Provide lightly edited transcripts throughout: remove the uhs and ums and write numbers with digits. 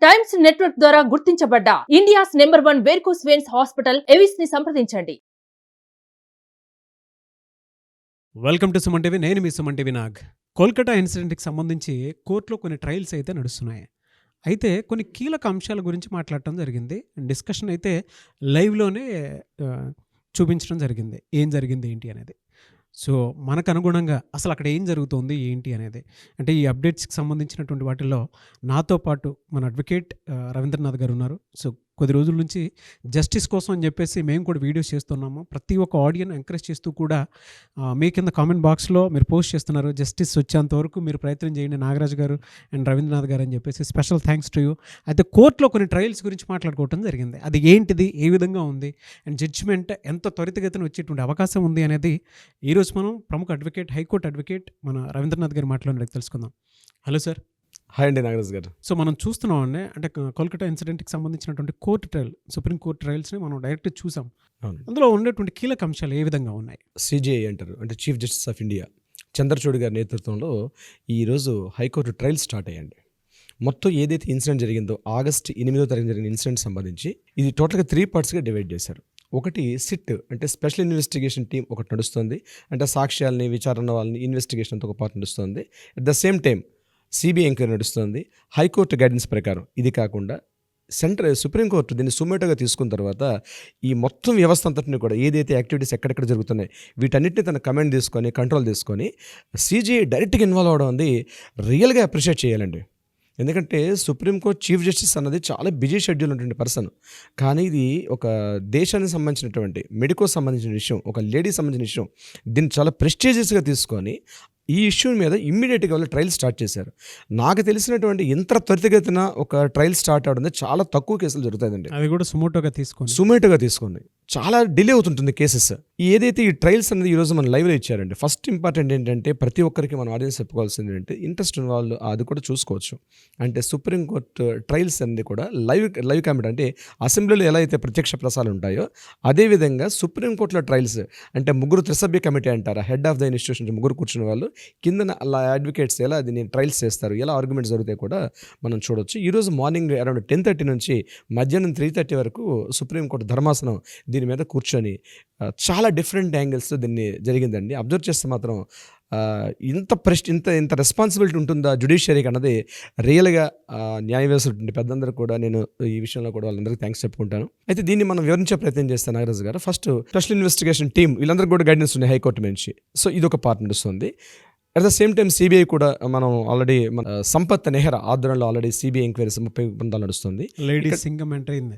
Times Network ద్వారా గుర్తించబడ్డ India's number 1 varicose veins hospital Avis ని సంప్రదించండి. Welcome to Suman TV. నేను మీ సుమన్ టీవీ నాగ్. కోల్కతా ఇన్సిడెంట్కి సంబంధించి కోర్టులో కొన్ని ట్రయల్స్ అయితే నడుస్తున్నాయి. అయితే కొన్ని కీలక అంశాల గురించి మాట్లాడటం జరిగింది. డిస్కషన్ అయితే లైవ్లోనే చూపించడం జరిగింది. ఏం జరిగింది ఏంటి అనేది. సో మనకు అనుగుణంగా అసలు అక్కడ ఏం జరుగుతుంది ఏంటి అనేది, అంటే ఈ అప్డేట్స్కి సంబంధించినటువంటి వాటిల్లో నాతో పాటు మన అడ్వకేట్ రవీంద్రనాథ్ గారు ఉన్నారు. సో కొద్ది రోజుల నుంచి జస్టిస్ కోసం అని చెప్పేసి మేము కూడా వీడియోస్ చేస్తున్నాము. ప్రతి ఒక్క ఆడియన్ ఎంకరేజ్ చేస్తూ కూడా మీ కింద కామెంట్ బాక్స్లో మీరు పోస్ట్ చేస్తున్నారు. జస్టిస్ వచ్చేంత వరకు మీరు ప్రయత్నం చేయండి నాగరాజ్ గారు అండ్ రవీంద్రనాథ్ గారు అని చెప్పేసి స్పెషల్ థ్యాంక్స్ టు యూ. అయితే కోర్టులో కొన్ని ట్రయల్స్ గురించి మాట్లాడుకోవడం జరిగింది. అది ఏంటిది, ఏ విధంగా ఉంది, అండ్ జడ్జిమెంట్ ఎంత త్వరితగతిన వచ్చేటువంటి అవకాశం ఉంది అనేది ఈరోజు మనం ప్రముఖ అడ్వకేట్, హైకోర్టు అడ్వకేట్ మన రవీంద్రనాథ్ గారు మాట్లాడినట్టు తెలుసుకుందాం. Hello sir. హాయ్ అండి నాగరాజ్ గారు. సో మనం చూస్తున్నాం అండి, అంటే కోల్కతా ఇన్సిడెంట్కి సంబంధించినటువంటి కోర్టు ట్రయల్, సుప్రీం కోర్టు ట్రయల్స్ని మనం డైరెక్ట్ చూసాం. అందులో ఉండేటువంటి కీలక అంశాలు ఏ విధంగా ఉన్నాయి? సిజేఐ అంటారు, అంటే chief justice of India Chandrachud గారి నేతృత్వంలో ఈరోజు హైకోర్టు ట్రయల్స్ స్టార్ట్ అయ్యండి. మొత్తం ఏదైతే ఇన్సిడెంట్ జరిగిందో ఆగస్టు 8వ తారీఖు జరిగిన ఇన్సిడెంట్ సంబంధించి ఇది టోటల్గా 3 పార్ట్స్గా డివైడ్ చేశారు. ఒకటి సిట్ అంటే స్పెషల్ ఇన్వెస్టిగేషన్ టీం ఒకటి నడుస్తుంది, అంటే సాక్ష్యాలని విచారణ వాళ్ళని ఇన్వెస్టిగేషన్ అంతా ఒక పార్ట్ నడుస్తుంది. At the same time CBI enquiry నడుస్తుంది హైకోర్టు గైడెన్స్ ప్రకారం. ఇది కాకుండా సుప్రీంకోర్టు దీన్ని సుమేటోగా తీసుకున్న తర్వాత ఈ మొత్తం వ్యవస్థ అంతటిని కూడా ఏదైతే యాక్టివిటీస్ ఎక్కడెక్కడ జరుగుతున్నాయి వీటన్నిటిని తన కమాండ్ తీసుకొని కంట్రోల్ తీసుకొని సిజేఐ డైరెక్ట్గా ఇన్వాల్వ్ అవడం అనేది రియల్గా అప్రిషియేట్ చేయాలండి. ఎందుకంటే సుప్రీంకోర్టు చీఫ్ జస్టిస్ అన్నది చాలా బిజీ షెడ్యూల్ ఉన్నటువంటి పర్సన్, కానీ ఇది ఒక దేశానికి సంబంధించినటువంటి మెడికో సంబంధించిన విషయం, ఒక లేడీ సంబంధించిన విషయం. దీన్ని చాలా ప్రెస్టీజియస్గా తీసుకొని ఈ ఇష్యూ మీద ఇమ్మీడియట్గా వాళ్ళు ట్రయల్ స్టార్ట్ చేశారు. నాకు తెలిసినటువంటి ఇంత త్వరితగతిన ఒక ట్రయల్ స్టార్ట్ అవడం చాలా తక్కువ కేసులు జరుగుతాయండి. అది కూడా సుమోటోగా తీసుకుంది. చాలా డిలే అవుతుంటుంది కేసెస్. ఏదైతే ఈ ట్రయల్స్ అనేది ఈరోజు మనం లైవ్లో ఇచ్చారండి. ఫస్ట్ ఇంపార్టెంట్ ఏంటంటే ప్రతి ఒక్కరికి మన ఆడియన్స్ చెప్పుకోవాల్సింది ఏంటంటే ఇంట్రెస్ట్ ఉన్న వాళ్ళు అది కూడా చూసుకోవచ్చు. అంటే సుప్రీంకోర్టు ట్రయల్స్ అనేది కూడా లైవ్ కామెంట్, అంటే అసెంబ్లీలో ఎలా అయితే ప్రత్యక్ష ప్రసారాలు ఉంటాయో అదేవిధంగా సుప్రీంకోర్టులో ట్రయల్స్ అంటే 3 త్రిసభ్య కమిటీ అంటారు. హెడ్ ఆఫ్ ద ఇన్స్టిట్యూషన్ 3 కూర్చున్న వాళ్ళు కింద అలా అడ్వకేట్స్ ఎలా దీన్ని ట్రయల్స్ చేస్తారు, ఎలా ఆర్గ్యుమెంట్స్ జరుగుతాయి కూడా మనం చూడవచ్చు. ఈరోజు మార్నింగ్ అరౌండ్ 10:30 నుంచి మధ్యాహ్నం 3:30 వరకు సుప్రీంకోర్టు ధర్మాసనం దీని మీద కూర్చొని చాలా డిఫరెంట్ యాంగిల్స్తో దీన్ని జరిగిందండి. అబ్జర్వ్ చేస్తే మాత్రం ఇంత రెస్పాన్సిబిలిటీ ఉంటుందా జ్యుడిషియరీకి అన్నది రియల్గా న్యాయవ్యవస్థ పెద్దందరూ కూడా నేను ఈ విషయంలో కూడా వాళ్ళందరికీ థ్యాంక్స్ చెప్పుకుంటాను. అయితే దీన్ని మనం వివరించే ప్రయత్నం చేస్తాను నాగరాజు గారు. ఫస్ట్ స్పెషల్ ఇన్వెస్టిగేషన్ టీం వీళ్ళందరికీ కూడా గైడెన్స్ ఉన్నాయి హైకోర్టు నుంచి. సో ఇది ఒక పార్ట్ నడుస్తుంది. At the same time CBI కూడా మనం ఆల్రెడీ సంపత్ నెహ్రా ఆధ్వర్యంలో ఆల్రెడీ సిబిఐ ఎంక్వైరీస్ 30 బృందాలు నడుస్తుంది. లేడీస్ సింగం ఎంటర్ అయింది.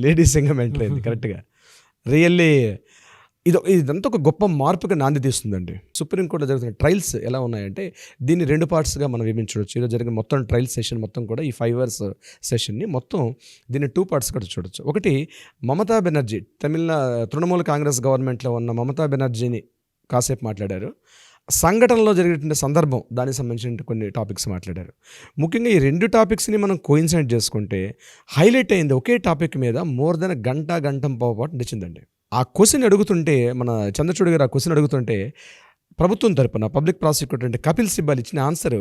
లేడీస్ సింగం ఎంటర్ అయింది కరెక్ట్గా. రియల్లీ ఇదంతా ఒక గొప్ప మార్పుగా నాంది తీస్తుందండి. సుప్రీంకోర్టులో జరుగుతున్న ట్రయల్స్ ఎలా ఉన్నాయంటే దీన్ని 2 పార్ట్స్గా మనం విభజించవచ్చు. ఈరోజు జరిగిన మొత్తం ట్రయల్ సెషన్ మొత్తం కూడా ఈ 5 అవర్స్ సెషన్ని మొత్తం దీన్ని 2 పార్ట్స్ కూడా చూడొచ్చు. ఒకటి మమతా బెనర్జీ, తృణమూల కాంగ్రెస్ గవర్నమెంట్లో ఉన్న మమతా బెనర్జీని కాసేపు మాట్లాడారు. సంఘటనలో జరిగినటువంటి సందర్భం దానికి సంబంధించిన కొన్ని టాపిక్స్ మాట్లాడారు. ముఖ్యంగా ఈ 2 టాపిక్స్ని మనం కోయిన్సైడ్ చేసుకుంటే హైలైట్ అయింది ఒకే టాపిక్ మీద మోర్ దెన్ గంట పాటు నడిచిందండి. ఆ క్వశ్చన్ అడుగుతుంటే మన చంద్రచూడ్ గారు ఆ క్వశ్చన్ అడుగుతుంటే ప్రభుత్వం తరపున పబ్లిక్ ప్రాసిక్యూటర్ అంటే కపిల్ సిబాల్ ఇచ్చిన ఆన్సర్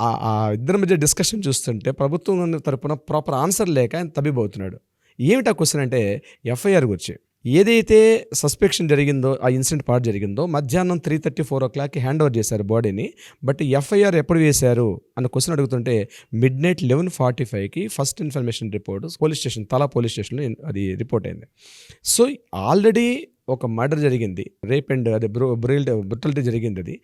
ఆ ఇద్దరి మధ్య డిస్కషన్ చూస్తుంటే ప్రభుత్వం తరపున ప్రాపర్ ఆన్సర్ లేక ఆయన తబ్బిబవుతున్నాడు. ఏమిటి ఆ క్వశ్చన్ అంటే ఎఫ్ఐఆర్ గురించి. ఏదైతే సస్పెక్షన్ జరిగిందో ఆ ఇన్సిడెంట్ పార్ట్ జరిగిందో మధ్యాహ్నం 3:30-4 o'clockకి హ్యాండ్ ఓవర్ చేశారు బాడీని. బట్ ఎఫ్ఐఆర్ ఎప్పుడు వేశారు అన్న క్వశ్చన్ అడుగుతుంటే midnight 11:45కి ఫస్ట్ ఇన్ఫర్మేషన్ రిపోర్ట్ తలా పోలీస్ స్టేషన్లో అది రిపోర్ట్ అయింది. సో ఆల్రెడీ ఒక మర్డర్ జరిగింది, రేప్ అండ్ అదే బ్రుటాలిటీ జరిగింది. అది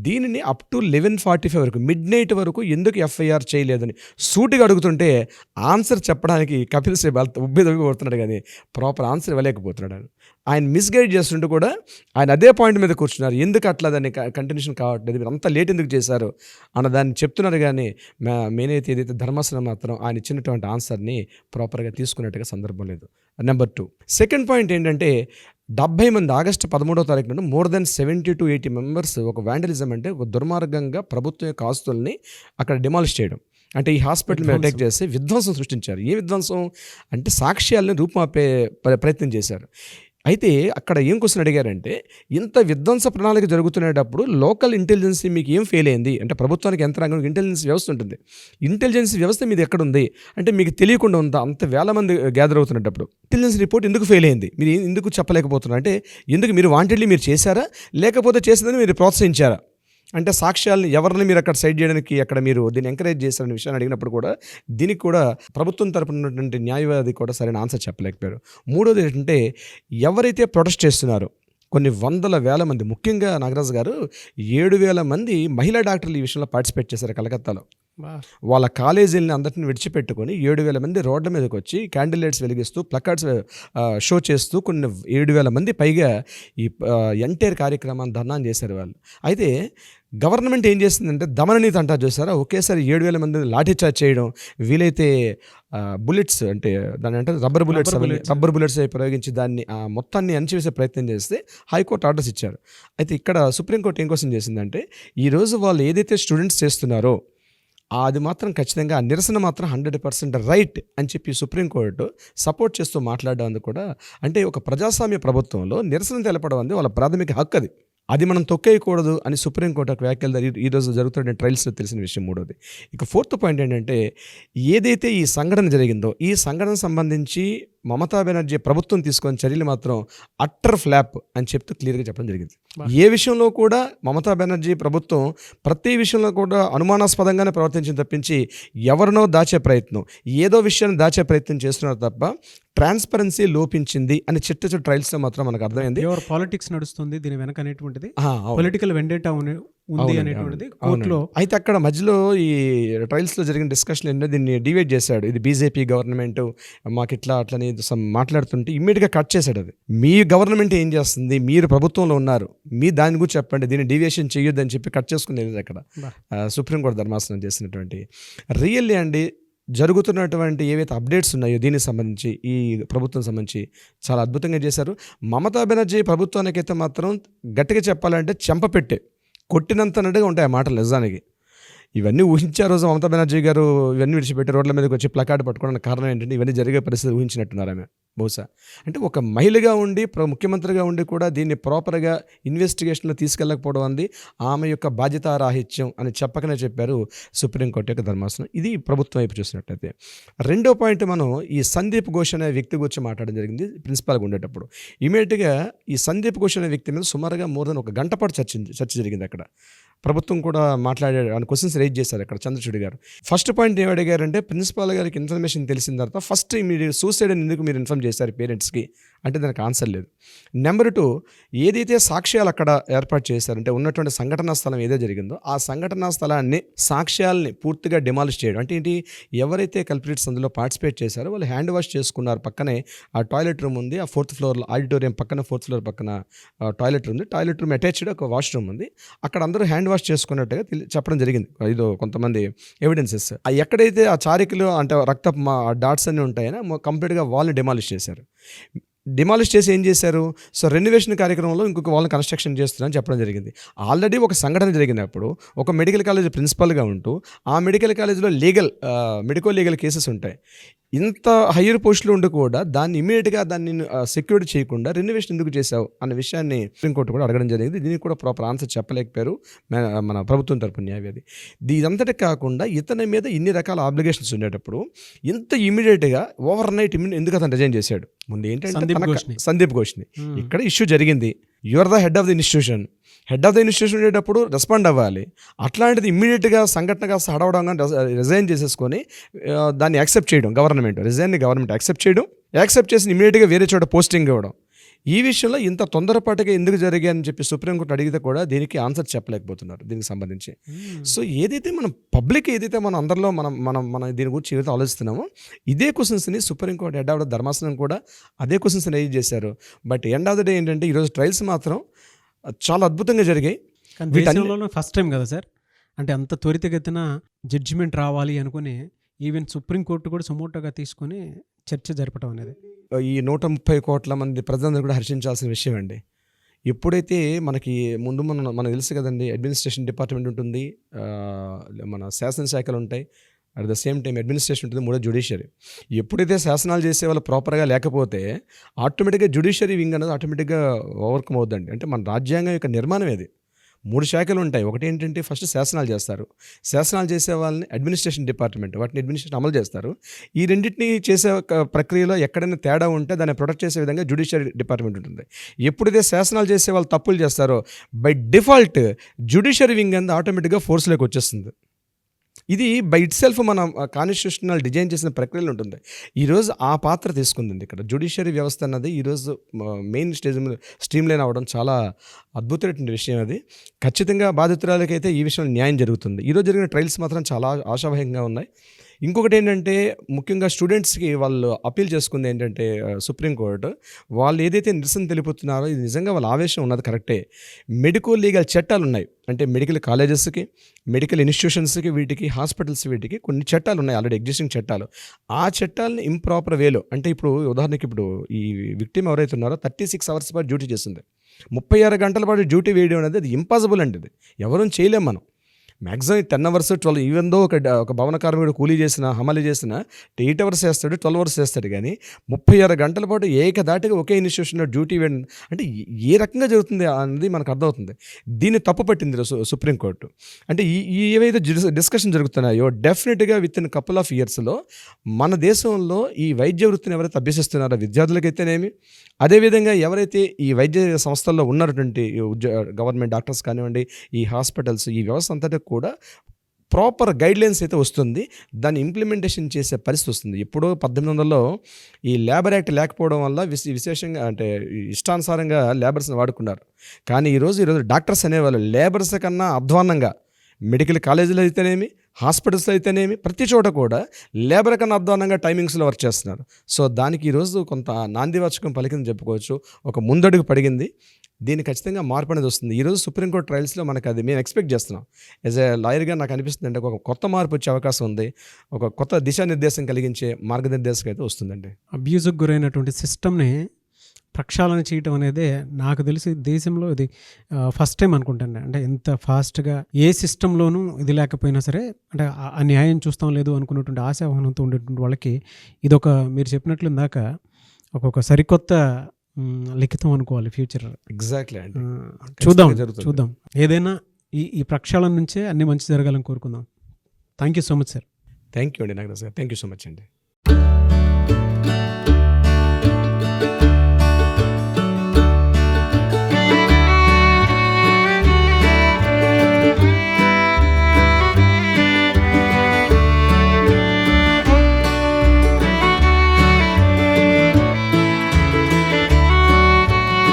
దీనిని అప్ టు 11:45 వరకు midnight వరకు ఎందుకు ఎఫ్ఐఆర్ చేయలేదని సూటిగా అడుగుతుంటే ఆన్సర్ చెప్పడానికి కపిల్ సిబాల్ ఉబ్బి కొడుతున్నాడు, కానీ ప్రాపర్ ఆన్సర్ ఇవ్వలేకపోతున్నాడు. ఆయన మిస్గైడ్ చేస్తుంటూ కూడా ఆయన అదే పాయింట్ మీద కూర్చున్నారు. ఎందుకు అట్లా దాన్ని కంటిన్యూషన్ కావట్లేదు, మీరు అంత లేట్ ఎందుకు చేశారు అన్న దాన్ని చెప్తున్నారు. కానీ మెయిన్ ఏదైతే ధర్మాసనం మాత్రం ఆయన ఇచ్చినటువంటి ఆన్సర్ని ప్రాపర్గా తీసుకున్నట్టుగా సందర్భం లేదు. నెంబర్ 2 సెకండ్ పాయింట్ ఏంటంటే 70 మంది ఆగస్టు 13వ తారీఖు నుండి మోర్ దెన్ 70 to 80 మెంబర్స్ ఒక వ్యాండలిజం అంటే ఒక దుర్మార్గంగా ప్రభుత్వం యొక్క ఆస్తుల్ని అక్కడ డిమాలిష్ చేయడం, అంటే ఈ హాస్పిటల్ మీద అటాక్ చేసి విధ్వంసం సృష్టించారు. ఏ విధ్వంసం అంటే సాక్ష్యాలను రూపుమాపే ప్రయత్నం చేశారు. అయితే అక్కడ ఏం క్వశ్చన్ అడిగారంటే, ఇంత విధ్వంస ప్రణాళిక జరుగుతునేటప్పుడు లోకల్ ఇంటెలిజెన్సీ మీకు ఏం ఫెయిల్ అయింది అంటే, ప్రభుత్వానికి యంత్రాంగం ఇంటెలిజెన్స్ వ్యవస్థ ఉంటుంది, ఇంటెలిజెన్స్ వ్యవస్థ మీది ఎక్కడుంది అంటే మీకు తెలియకుండా ఉందా? అంత వేల మంది గ్యాదర్ అవుతున్నప్పుడు ఇంటెలిజెన్స్ రిపోర్ట్ ఎందుకు ఫెయిల్ అయింది, మీరు ఎందుకు చెప్పలేకపోతున్నారు అంటే, ఎందుకు మీరు వాంటెడ్లీ మీరు చేశారా, లేకపోతే చేసిందని మీరు ప్రోత్సహించారా అంటే, సాక్ష్యాలను ఎవరిని మీరు అక్కడ సైడ్ చేయడానికి అక్కడ మీరు దీన్ని ఎంకరేజ్ చేశారనే విషయాన్ని అడిగినప్పుడు కూడా దీనికి కూడా ప్రభుత్వం తరపున ఉన్నటువంటి న్యాయవాది కూడా సరైన ఆన్సర్ చెప్పలేకపోయారు. మూడోది ఏంటంటే, ఎవరైతే ప్రొటెస్ట్ చేస్తున్నారో కొన్ని వందల వేల మంది, ముఖ్యంగా నాగరాజు గారు 7,000 మంది మహిళా డాక్టర్లు ఈ విషయంలో పార్టిసిపేట్ చేశారు కలకత్తాలో. వాళ్ళ కాలేజీలని అందరిని విడిచిపెట్టుకొని 7,000 మంది రోడ్ల మీదకి వచ్చి క్యాండిల్ లైట్స్ వెలిగిస్తూ ప్లకార్డ్స్ షో చేస్తూ కొన్ని 7,000 మంది పైగా ఈ ఎంటైర్ కార్యక్రమాన్ని ధర్నా చేశారు వాళ్ళు. అయితే గవర్నమెంట్ ఏం చేసిందంటే, దమననీతి అంటారు చూసారా, ఒకేసారి 7,000 మంది లాఠీ చార్జ్ చేయడం, వీలైతే బుల్లెట్స్ అంటే దాని అంటే రబ్బర్ బుల్లెట్స్ ప్రయోగించి దాన్ని మొత్తాన్ని అణచివేసే ప్రయత్నం చేస్తే హైకోర్టు ఆర్డర్స్ ఇచ్చారు. అయితే ఇక్కడ సుప్రీంకోర్టు ఏం క్వశ్చన్ చేసిందంటే, ఈరోజు వాళ్ళు ఏదైతే స్టూడెంట్స్ చేస్తున్నారో అది మాత్రం ఖచ్చితంగా ఆ నిరసన మాత్రం 100% రైట్ అని చెప్పి సుప్రీంకోర్టు సపోర్ట్ చేస్తూ మాట్లాడడం కూడా, అంటే ఒక ప్రజాస్వామ్య ప్రభుత్వంలో నిరసన తెలపడం అనేది వాళ్ళ ప్రాథమిక హక్కు, అది మనం తొక్కేయకూడదు అని సుప్రీంకోర్టు ఒక వ్యాఖ్యలు ఈరోజు జరుగుతున్న ట్రయల్స్లో తెలిసిన విషయం. మూడోది, ఇక ఫోర్త్ పాయింట్ ఏంటంటే, ఏదైతే ఈ సంఘటన జరిగిందో ఈ సంఘటన సంబంధించి మమతా బెనర్జీ ప్రభుత్వం తీసుకొని చర్యలు మాత్రం అట్టర్ ఫ్లాప్ అని చెప్తూ క్లియర్గా చెప్పడం జరిగింది. ఏ విషయంలో కూడా మమతా బెనర్జీ ప్రభుత్వం ప్రతి విషయంలో కూడా అనుమానాస్పదంగానే ప్రవర్తించింది తప్పించి ఎవరినో దాచే ప్రయత్నం, ఏదో విషయాన్ని దాచే ప్రయత్నం చేస్తున్నారు తప్ప ట్రాన్స్పరెన్సీ లోపించింది అని చిట్ట ట్రయల్స్లో మాత్రం మనకు అర్థమైంది. పాలిటిక్స్ నడుస్తుంది దీని వెనక అనేటువంటిది, పొలిటికల్ వెండేటా ఉంది అనేటువంటిది కోర్టులో. అయితే అక్కడ మధ్యలో ఈ ట్రయల్స్లో జరిగిన డిస్కషన్ ఏంటో దీన్ని డివైడ్ చేశాడు. ఇది బీజేపీ గవర్నమెంట్ మాకు ఇట్లా అట్లని మాట్లాడుతుంటే ఇమ్మీడియట్గా కట్ చేశాడు. అది మీ గవర్నమెంట్ ఏం చేస్తుంది, మీరు ప్రభుత్వంలో ఉన్నారు, మీ దాని గురించి చెప్పండి, దీన్ని డీవియేషన్ చేయొద్దు అని చెప్పి కట్ చేసుకునేది అక్కడ సుప్రీంకోర్టు ధర్మాసనం చేసినటువంటి. రియల్లీ అండి జరుగుతున్నటువంటి ఏవైతే అప్డేట్స్ ఉన్నాయో దీనికి సంబంధించి ఈ ప్రభుత్వం సంబంధించి చాలా అద్భుతంగా చేశారు. మమతా బెనర్జీ ప్రభుత్వానికైతే మాత్రం గట్టిగా చెప్పాలంటే చెంపపెట్టే కొట్టినంతనట్టుగా ఉంటాయి ఆ మాటలు నిజానికి. ఇవన్నీ ఊహించే రోజు మమతా బెనర్జీ గారు ఇవన్నీ విడిచిపెట్టి రోడ్ల మీదకి వచ్చి ప్లకార్డ్ పట్టుకోవడానికి కారణం ఏంటంటే, ఇవన్నీ జరిగే పరిస్థితి ఊహించినట్టున్నారు ఆమె బహుశా. అంటే ఒక మహిళగా ఉండి ముఖ్యమంత్రిగా ఉండి కూడా దీన్ని ప్రాపర్గా ఇన్వెస్టిగేషన్లో తీసుకెళ్ళకపోవడం అంది ఆమె యొక్క బాధ్యతారాహిత్యం అని చెప్పకనే చెప్పారు సుప్రీంకోర్టు యొక్క ధర్మాసనం. ఇది ప్రభుత్వం వైపు చూసినట్లయితే. రెండో పాయింట్, మనం ఈ సందీప్ ఘోష్ అనే వ్యక్తి గురించి మాట్లాడడం జరిగింది ప్రిన్సిపాల్గా ఉండేటప్పుడు. ఇమీడియట్గా ఈ సందీప్ ఘోష్ అనే వ్యక్తి మీద సుమారుగా మోర్ దెన్ 1 గంట పాటు చర్చ జరిగింది అక్కడ. ప్రభుత్వం కూడా మాట్లాడాడు, ఆయన క్వశ్చన్స్ రైజ్ చేశారు అక్కడ చంద్రచూడ్ గారు. ఫస్ట్ పాయింట్ ఏం అడిగారంటే, ప్రిన్సిపాల్ గారికి ఇన్ఫర్మేషన్ తెలిసిన తర్వాత ఫస్ట్ మీరు సూసైడ్ అని ఎందుకు మీరు ఇన్ఫార్మ్ చేశారు పేరెంట్స్కి అంటే దానికి ఆన్సర్ లేదు. నెంబర్ 2, ఏదైతే సాక్ష్యాలు అక్కడ ఏర్పాటు చేశారంటే ఉన్నటువంటి సంఘటనా స్థలం ఏదో జరిగిందో ఆ సంఘటనా స్థలాన్ని సాక్ష్యాలని పూర్తిగా డిమాలిష్ చేయడం అంటే ఏంటి, ఎవరైతే కల్ప్రిట్స్ అందులో పార్టిసిపేట్ చేశారో వాళ్ళు హ్యాండ్ వాష్ చేసుకున్నారు. పక్కనే ఆ టాయిలెట్ రూమ్ ఉంది, ఆ 4th ఫ్లోర్ ఆడిటోరియం పక్కన 4th ఫ్లోర్ పక్కన టాయిలెట్ ఉంది, టాయిలెట్ రూమ్ అటాచ్డ్ ఒక వాష్రూమ్ ఉంది, అక్కడ అందరూ హ్యాండ్ వాష్ చేసుకున్నట్టుగా చెప్పడం జరిగింది. ఇదో కొంతమంది ఎవిడెన్సెస్. ఎక్కడైతే ఆ చారికలు అంటే రక్తపు డాట్స్ అన్నీ ఉంటాయని కంప్లీట్గా వాళ్ళని డిమాలిష్ చేశారు. డిమాలిష్ చేసి ఏం చేశారు, సో రెనోవేషన్ కార్యక్రమంలో ఇంకొక వాళ్ళని కన్స్ట్రక్షన్ చేస్తున్నారని చెప్పడం జరిగింది. ఆల్రెడీ ఒక సంఘటన జరిగినప్పుడు ఒక మెడికల్ కాలేజ్ ప్రిన్సిపల్గా ఉంటూ ఆ మెడికల్ కాలేజ్లో మెడికో లీగల్ కేసెస్ ఉంటాయి. ఇంత హయ్యర్ పోస్టులో ఉండి కూడా దాన్ని ఇమీడియట్గా దాన్ని సెక్యూరిటీ చేయకుండా రెనోవేషన్ ఎందుకు చేశావు అన్న విషయాన్ని సుప్రీంకోర్టు కూడా అడగడం జరిగింది. దీనికి కూడా ప్రాపర్ ఆన్సర్ చెప్పలేకపోయారు మన ప్రభుత్వం తరపున న్యాయవాది. ఇదంతటి కాకుండా ఇతని మీద ఇన్ని రకాల ఆబ్లిగేషన్స్ ఉండేటప్పుడు ఇంత ఇమీడియట్గా ఓవర్ నైట్ ఎందుకు అతను రిజైన్ చేశాడు. ముందు ఏంటంటే సందీప్ ఘోష్ని ఇక్కడ ఇష్యూ జరిగింది, you are the head of the institution ఉండేటప్పుడు రెస్పాండ్ అవ్వాలి. అట్లాంటిది ఇమ్మీడియట్గా సంఘటన కాస్త హడవడంగా రిజైన్ చేసేసుకొని దాన్ని యాక్సెప్ట్ చేయడం, గవర్నమెంట్ యాక్సెప్ట్ చేసి ఇమ్మీడియట్గా వేరే చోట పోస్టింగ్ ఇవ్వడం, ఈ విషయంలో ఇంత తొందరపాటుగా ఎందుకు జరిగాయని చెప్పి సుప్రీంకోర్టు అడిగితే కూడా దీనికి ఆన్సర్ చెప్పలేకపోతున్నారు దీనికి సంబంధించి. సో ఏదైతే మనం పబ్లిక్ ఏదైతే మనం అందరిలో మనం దీని గురించి ఏదైతే ఆలోచిస్తున్నామో ఇదే క్వశ్చన్స్ని సుప్రీంకోర్టు హెడ్ ఆఫ్ ద ధర్మాసనం కూడా అదే క్వశ్చన్స్ రైజ్ చేశారు. But end of the day ఏంటంటే ఈరోజు ట్రయల్స్ మాత్రం చాలా అద్భుతంగా జరిగాయి. ఫస్ట్ టైం కదా సార్, అంటే అంత త్వరితగతిన జడ్జిమెంట్ రావాలి అనుకుని ఈవెన్ సుప్రీంకోర్టు కూడా సుమోటోగా తీసుకొని చర్చ జరపడం అనేది ఈ 130 కోట్ల మంది ప్రజలందరూ కూడా హర్షించాల్సిన విషయం అండి. ఎప్పుడైతే మనకి ముందు మనకు తెలుసు కదండి, అడ్మినిస్ట్రేషన్ డిపార్ట్మెంట్ ఉంటుంది, మన శాసనశాఖలు ఉంటాయి, at the same time administration ఉంటుంది, మూడో జ్యుడిషియరీ. ఎప్పుడైతే శాసనాలు చేసే వాళ్ళు ప్రాపర్గా లేకపోతే ఆటోమేటిక్గా జ్యుడిషియరీ వింగ్ అనేది ఆటోమేటిక్గా ఓవర్కమ్ అవుతుందండి. అంటే మన రాజ్యాంగం యొక్క నిర్మాణం ఇది. 3 శాఖలు ఉంటాయి. ఒకటి ఏంటంటే ఫస్ట్ శాసనాలు చేస్తారు, శాసనాలు చేసే వాళ్ళని అడ్మినిస్ట్రేషన్ డిపార్ట్మెంట్, వాటిని అడ్మినిస్ట్రేషన్ అమలు చేస్తారు. ఈ రెండింటిని చేసే ప్రక్రియలో ఎక్కడైనా తేడా ఉంటే దాన్ని ప్రొటెక్ట్ చేసే విధంగా జ్యుడిషియరీ డిపార్ట్మెంట్ ఉంటుంది. ఎప్పుడైతే శాసనాలు చేసే వాళ్ళు తప్పులు చేస్తారో బై డిఫాల్ట్ జ్యుడిషియరీ వింగ్ అనేది ఆటోమేటిక్గా ఫోర్స్లోకి వచ్చేస్తుంది. ఇది బై ఇట్ సెల్ఫ్ మన కాన్స్టిట్యూషనల్ డిజైన్ చేసిన ప్రక్రియలు ఉంటుంది. ఈరోజు ఆ పాత్ర తీసుకుంది ఇక్కడ. జ్యుడిషియరీ వ్యవస్థ అన్నది ఈరోజు మెయిన్ స్టేజ్ మీద స్ట్రీమ్ లైన్ అవ్వడం చాలా అద్భుతమైన విషయం. అది ఖచ్చితంగా బాధితురాలకైతే ఈ విషయంలో న్యాయం జరుగుతుంది. ఈరోజు జరిగిన ట్రయల్స్ మాత్రం చాలా ఆశావహంగా ఉన్నాయి. ఇంకొకటి ఏంటంటే ముఖ్యంగా స్టూడెంట్స్కి వాళ్ళు అప్పీల్ చేసుకుంది ఏంటంటే సుప్రీంకోర్టు వాళ్ళు ఏదైతే నిరసన తెలుపుతున్నారో ఇది నిజంగా వాళ్ళ ఆవేశం ఉన్నది కరెక్టే. మెడికల్ లీగల్ చట్టాలు ఉన్నాయి, అంటే మెడికల్ కాలేజెస్కి, మెడికల్ ఇన్స్టిట్యూషన్స్కి, వీటికి హాస్పిటల్స్, వీటికి కొన్ని చట్టాలు ఉన్నాయి, ఆల్రెడీ ఎగ్జిస్టింగ్ చట్టాలు. ఆ చట్టాలని ఇంప్రాపర్ వేలో, అంటే ఇప్పుడు ఉదాహరణకి ఇప్పుడు ఈ విక్టిమ్ ఎవరైతే ఉన్నారో 36 అవర్స్ పాటు డ్యూటీ చేస్తుంది. 36 గంటల పాటు డ్యూటీ వేయడం అనేది అది ఇంపాసిబుల్ అండి. అది ఎవరూ చేయలేం మనం. మ్యాక్సిమం 10 అవర్స్ 12, ఈవెన్ దో ఒక భవన కార్మికుడు కూలీ చేసిన, హమాలి చేసిన 8 అవర్స్ చేస్తాడు, 12 అవర్స్ చేస్తాడు. కానీ 36 గంటల పాటు ఏకదాటిగా ఒకే ఇన్స్టిట్యూషన్లో డ్యూటీ వేయడం అంటే ఏ రకంగా జరుగుతుంది అనేది మనకు అర్థమవుతుంది. దీన్ని తప్పు పట్టింది సుప్రీంకోర్టు. అంటే ఈ ఏవైతే డిస్కషన్ జరుగుతున్నాయో డెఫినెట్గా విత్ ఇన్ కపుల్ ఆఫ్ ఇయర్స్లో మన దేశంలో ఈ వైద్య వృత్తిని ఎవరైతే అభ్యసిస్తున్నారో విద్యార్థులకైతేనేమి, అదేవిధంగా ఎవరైతే ఈ వైద్య సంస్థల్లో ఉన్నటువంటి గవర్నమెంట్ డాక్టర్స్ కానివ్వండి, ఈ హాస్పిటల్స్, ఈ వ్యవస్థ అంతటా కూడా ప్రాపర్ గైడ్లైన్స్ అయితే వస్తుంది. దాన్ని ఇంప్లిమెంటేషన్ చేసే పరిస్థితి వస్తుంది. ఎప్పుడో 1800లో ఈ లేబర్ యాక్ట్ లేకపోవడం వల్ల విశేషంగా అంటే ఇష్టానుసారంగా లేబర్స్ని వాడుకున్నారు. కానీ ఈరోజు డాక్టర్స్ అనేవాళ్ళు లేబర్స్ కన్నా అధ్వాన్నంగా మెడికల్ కాలేజీలో అయితేనేమి, హాస్పిటల్స్లో అయితేనేమి, ప్రతి చోట కూడా లేబర్ కన్నా అధ్వానంగా టైమింగ్స్లో వర్క్ చేస్తున్నారు. సో దానికి ఈరోజు కొంత నాందివాచకం పలికిందని చెప్పుకోవచ్చు, ఒక ముందడుగు పడిగింది. దీన్ని ఖచ్చితంగా మార్పు అనేది వస్తుంది. ఈరోజు సుప్రీంకోర్టు ట్రయల్స్లో మనకు అది మేము ఎక్స్పెక్ట్ చేస్తున్నాం. యాజ్ ఏ లాయర్గా నాకు అనిపిస్తుంది అంటే ఒక కొత్త మార్పు వచ్చే అవకాశం ఉంది, ఒక కొత్త దిశానిర్దేశం కలిగించే మార్గనిర్దేశం అయితే వస్తుందండి. అబ్యూజ్కి గురైనటువంటి సిస్టమ్ని ప్రక్షాళన చేయటం అనేది నాకు తెలిసి దేశంలో ఇది ఫస్ట్ టైం అనుకుంటాను. అంటే ఎంత ఫాస్ట్గా ఏ సిస్టంలోనూ ఇది లేకపోయినా సరే, అంటే ఆ న్యాయం చూస్తాం లేదు అనుకున్నటువంటి ఆశావాహనంతో ఉండేటువంటి వాళ్ళకి ఇదొక మీరు చెప్పినట్లు ఇందాక ఒక సరికొత్త లిఖితం అనుకోవాలి ఫ్యూచర్. ఎగ్జాక్ట్లీ అండి. చూద్దాం ఏదైనా ఈ ప్రక్షాళన నుంచే అన్ని మంచి జరగాలని కోరుకుందాం. Thank you so much sir. Thank you అండి నాగరాజ్ గారు. థ్యాంక్ యూ సో మచ్ అండి.